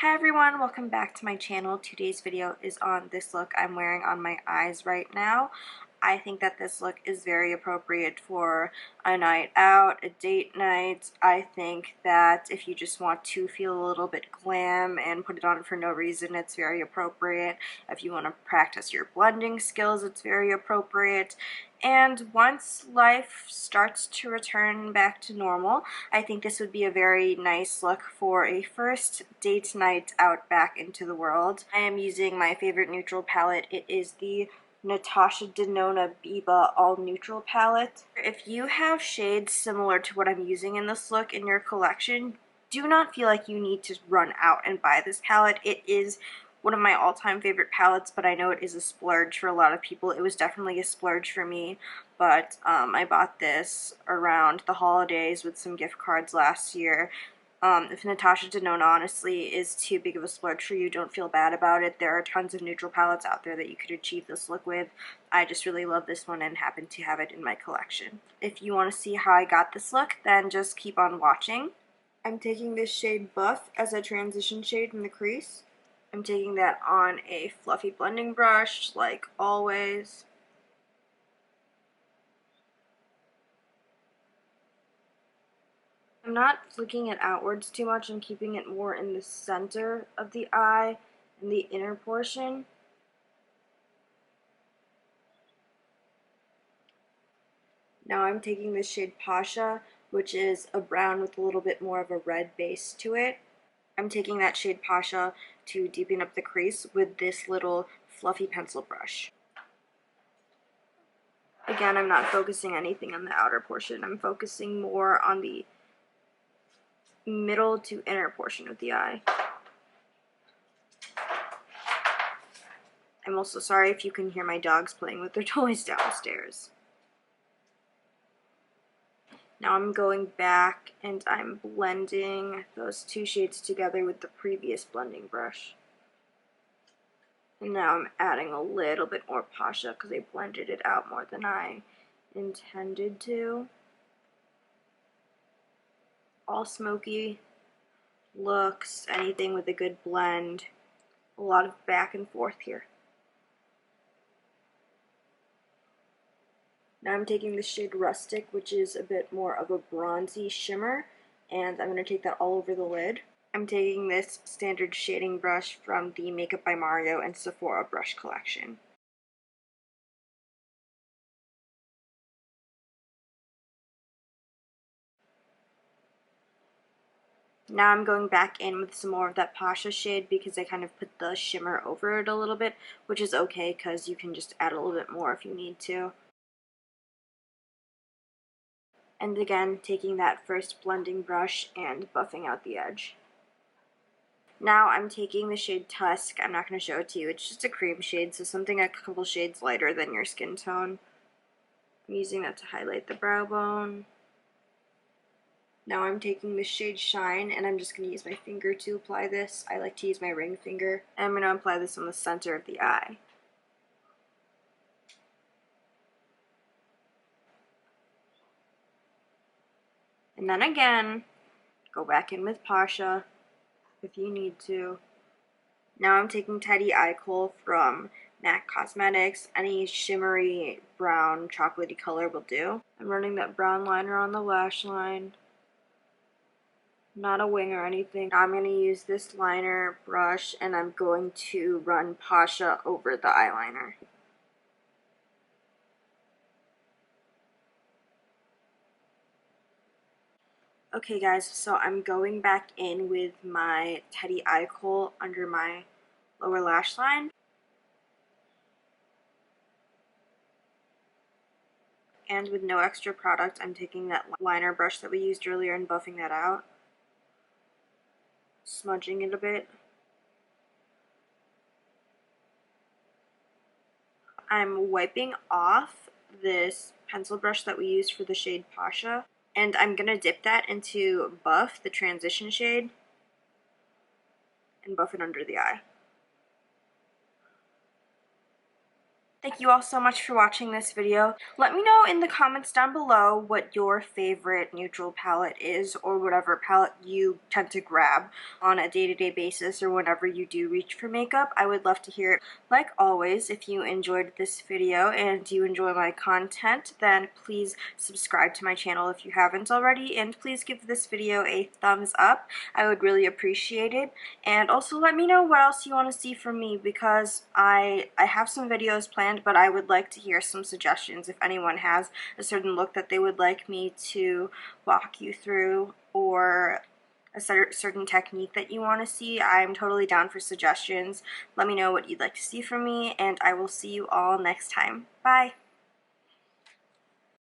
Hi everyone, welcome back to my channel. Today's video is on this look I'm wearing on my eyes right now. I think that this look is very appropriate for a night out, a date night. I think that if you just want to feel a little bit glam and put it on for no reason, it's very appropriate. If you want to practice your blending skills, it's very appropriate. And once life starts to return back to normal, I think this would be a very nice look for a first date night out back into the world. I am using my favorite neutral palette. It is the Natasha Denona Biba All Neutral palette. If you have shades similar to what I'm using in this look in your collection, do not feel like you need to run out and buy this palette. It is one of my all-time favorite palettes, but I know it is a splurge for a lot of people. It was definitely a splurge for me, but I bought this around the holidays with some gift cards last year. If Natasha Denona honestly is too big of a splurge for you, don't feel bad about it. There are tons of neutral palettes out there that you could achieve this look with. I just really love this one and happen to have it in my collection. If you want to see how I got this look, then just keep on watching. I'm taking this shade Buff as a transition shade in the crease. I'm taking that on a fluffy blending brush, like always. I'm not flicking it outwards too much. I'm keeping it more in the center of the eye, in the inner portion. Now I'm taking this shade PASHA, which is a brown with a little bit more of a red base to it. I'm taking that shade PASHA to deepen up the crease with this little fluffy pencil brush. Again, I'm not focusing anything on the outer portion. I'm focusing more on the middle to inner portion of the eye. I'm also sorry if you can hear my dogs playing with their toys downstairs. Now I'm going back and I'm blending those two shades together with the previous blending brush. And now I'm adding a little bit more PASHA because I blended it out more than I intended to. All smoky looks, anything with a good blend. A lot of back and forth here. Now I'm taking the shade Rustic, which is a bit more of a bronzy shimmer, and I'm going to take that all over the lid. I'm taking this standard shading brush from the Makeup by Mario and Sephora brush collection. Now I'm going back in with some more of that PASHA shade because I kind of put the shimmer over it a little bit, which is okay because you can just add a little bit more if you need to. And again, taking that first blending brush and buffing out the edge. Now I'm taking the shade Tusk. I'm not going to show it to you. It's just a cream shade, so something a couple shades lighter than your skin tone. I'm using that to highlight the brow bone. Now I'm taking the shade Shine, and I'm just going to use my finger to apply this. I like to use my ring finger. And I'm going to apply this on the center of the eye. And then again, go back in with PASHA if you need to. Now I'm taking Teddy Eye Kohl from MAC Cosmetics. Any shimmery brown chocolatey color will do. I'm running that brown liner on the lash line. Not a wing or anything. Now I'm going to use this liner brush and I'm going to run PASHA over the eyeliner. Okay guys, so I'm going back in with my Teddy Eye Kohl under my lower lash line. And with no extra product, I'm taking that liner brush that we used earlier and buffing that out. Smudging it a bit. I'm wiping off this pencil brush that we used for the shade PASHA, and I'm going to dip that into Buff, the transition shade, and buff it under the eye. Thank you all so much for watching this video. Let me know in the comments down below what your favorite neutral palette is, or whatever palette you tend to grab on a day-to-day basis or whenever you do reach for makeup. I would love to hear it. Like always, if you enjoyed this video and you enjoy my content, then please subscribe to my channel if you haven't already, and please give this video a thumbs up. I would really appreciate it. And also let me know what else you want to see from me, because I have some videos planned, but I would like to hear some suggestions if anyone has a certain look that they would like me to walk you through, or a certain technique that you want to see. I'm totally down for suggestions. Let me know what you'd like to see from me, and I will see you all next time. Bye!